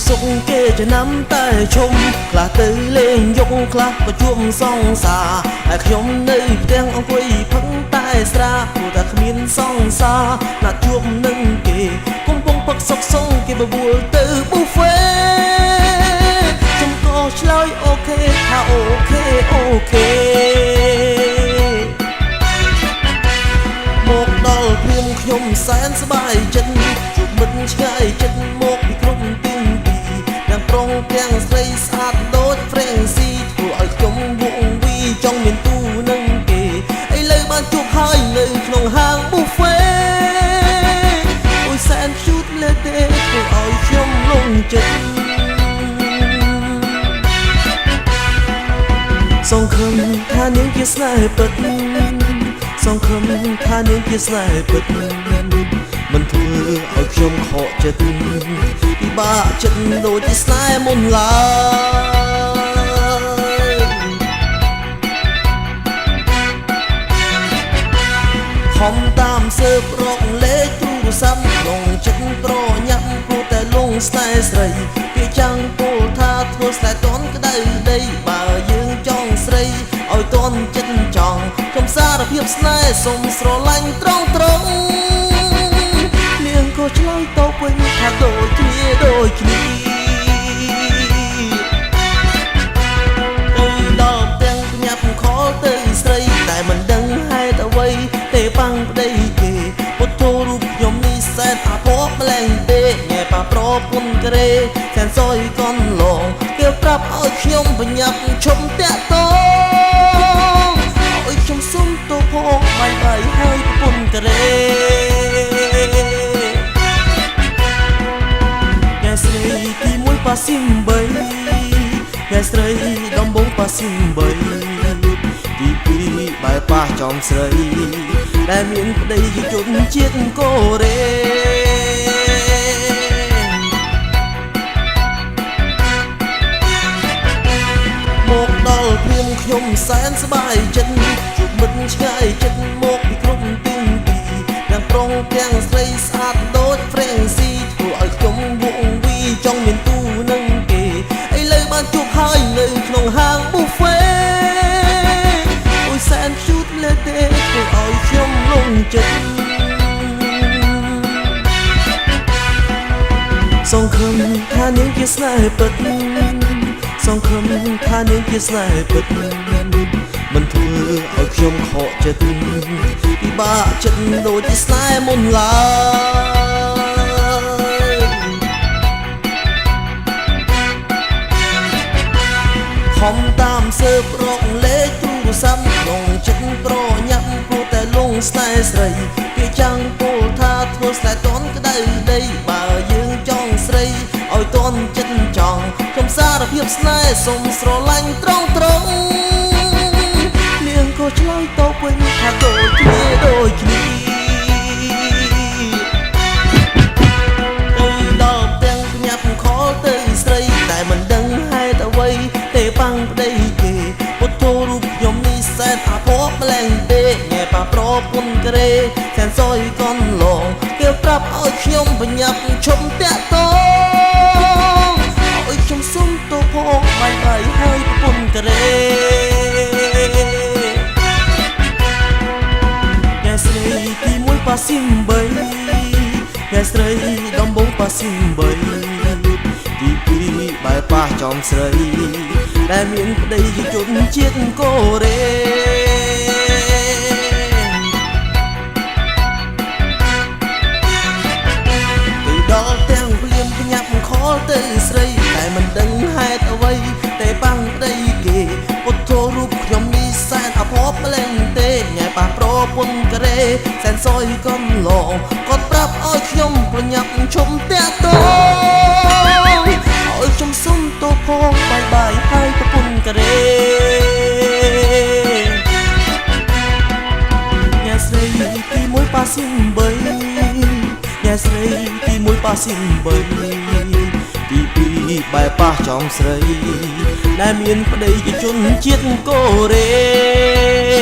សុខគេចំណាំតែឈុំខ្លះទៅលេងយកខ្លះក៏ជួបសង្សារហើយខ្ញុំនៅផ្ទះអង្គុយផឹងតែស្រាព្រោះតែគ្មានសង្សារណាត់ជួបនឹងគេកំពុងផឹកសុខសងគេបបួលទៅប៊ូហ្វេចំក៏ឆ្លើយអូខេថាអូខេអូខេមកដល់ព្រៀងខ្ញុំសែនសប្បាយចិត្តជួបមិត្តឆ្ងាយចិត្តមកពីគ្រប់ទីទាំងប្រុងទាំងស្រីស្អាតដូចហ្វ្រេងស៊ីធ្វើឲ្យខ្ញុំវងវីចង់មានទូនឹងគេឥឡូវបានជួបហើយនៅក្នុងហាងប៊ូហ្វេអូយសែនជូតលេទេធ្វើឲ្យខ្ញុំលងចិត្តសង្ឃឹមថានាងជាស្នេហ៍ពិតសង្ឃឹមថានាងជាស្នេហ៍ពិតមិនធ្វើឲ្យខ្ញុំខកចិត្តពិបាកចិត្តដូចជាស្នេហ៍មុនឡើយខំតាមស៊ើបរកលេខទូរស័ព្ទក្នុងចិត្តប្រញាប់ព្រោះតែលងស្នេហ៍ស្រីគេចាំងពោលថាធ្វើស្នេហ៍តន់ក្តៅដីបើយើងចង់ស្រីឲ្យតន់ចិត្តចង់ខ្ញុំសារភាពស្នេហ៍សុំស្រឡាញ់ត្រង់នាងក៏ឆ្លើយតបវិញថាដូចគ្នាដូចគ្នាទៅដល់ទាំងញាប់ខលទៅស្រីតែមិនដឹងហេតុអ្វីទេបាំងប្តីគេពុទ្ធរូបខ្ញុំនេះសែនអាពកម្លែងទេញ៉ែប៉ាប្រពន្ធក្រេសែនសយកនឡងគេប្រាប់ឲ្យខ្ញុំបញ្ញាប់ឈុំតាក់តងឲ្យខ្ញុំសុំទោសផងបាយបាយហើយប្រពន្ធក្រេប៉ាស៊ីម3អ្នកស្រីដំបងប៉ាស៊ីម3ទី2បែបប៉ះចំស្រីដែលមានប្តីជាជនជាតិកូរ៉េមកដល់ព្រៀងខ្ញុំសែនសប្បាយចិត្តជួបមិត្តឆ្ងាយចិត្តមកពីគ្រប់ទីទាំងប្រុងទាំងស្រីស្អាតដូចហ្វ្រេងស៊ីធ្វើឲ្យខ្ញុំវងវីចង់មានទូនឹងគេឥឡូវបានជួបហើយនៅក្នុងហាងប៊ូហ្វេអូយសែនជូតលេទេធ្វើឲ្យខ្ញុំលងចិត្តសង្ឃឹមថានាងជាស្នេហ៍ពិតសង្ឃឹមថានាងជាស្នេហ៍ពិតមិនធ្វើឲ្យខ្ញុំខកចិត្តពិបាកចិត្តដូចជាស្នេហ៍មុនឡើយខំតាមស៊ើបរកលេខទូរស័ព្ទក្នុងចិត្តប្រញាប់ព្រោះតែលងស្នេហ៍ស្រីគេចាំងពោលថាធ្វើស្នេហ៍តន់ក្តៅដីបើយើងចង់ស្រីឲ្យតន់ចិត្តចង់ខ្ញុំសារភាពស្នេហ៍សុំស្រឡាញ់ត្រង់នាងក៏ឆ្លើយតបវិញថាដូចគ្នាដូចគ្នាទៅដល់ទាំងញាប់ខលទៅស្រីតែមិនដឹងហេតុអ្វីទេបាំងប្តីគេពុទ្ធរូបខ្ញុំនេះសែនអាពកម្លែងទេញ៉ែប៉ាប្រពន្ធក្រេសែនសយកនឡងគេប្រាប់ឲ្យខ្ញុំបញ្ញាប់ឈុំតាក់តងឲ្យខ្ញុំសុំទោសផងបាយបាយហើយប្រពន្ធក្រេប៉ាស៊ីម3អ្នកស្រីដំបងប៉ាស៊ីម3ទី2បែបប៉ះចំស្រីដែលមានប្តីជាជនជាតិកូរ៉េទៅដល់ទាំងភ្លាមភ្ញាប់ខលទៅស្រីតែមិនដឹងហេតុអ្វីទេបាំងប្តីគេពុទ្ធរូបខ្ញុំនេះសែនអភ័ព្វម្លែងទេញ៉ែប៉ះប្រពន្ធក្រេសែនសយកនឡងគាត់ប្រាប់ឲ្យខ្ញុំប្រញាប់ឈុំតាក់តងឲ្យខ្ញុំសុំទោសផងបាយបាយហើយប្រពន្ធក្រេអ្នកស្រីទី1ប៉ាស៊ីម3អ្នកស្រីទី1ប៉ាស៊ីម3ទី2បែបប៉ះចំស្រីដែលមានប្តីជាជនជាតិកូរ៉េ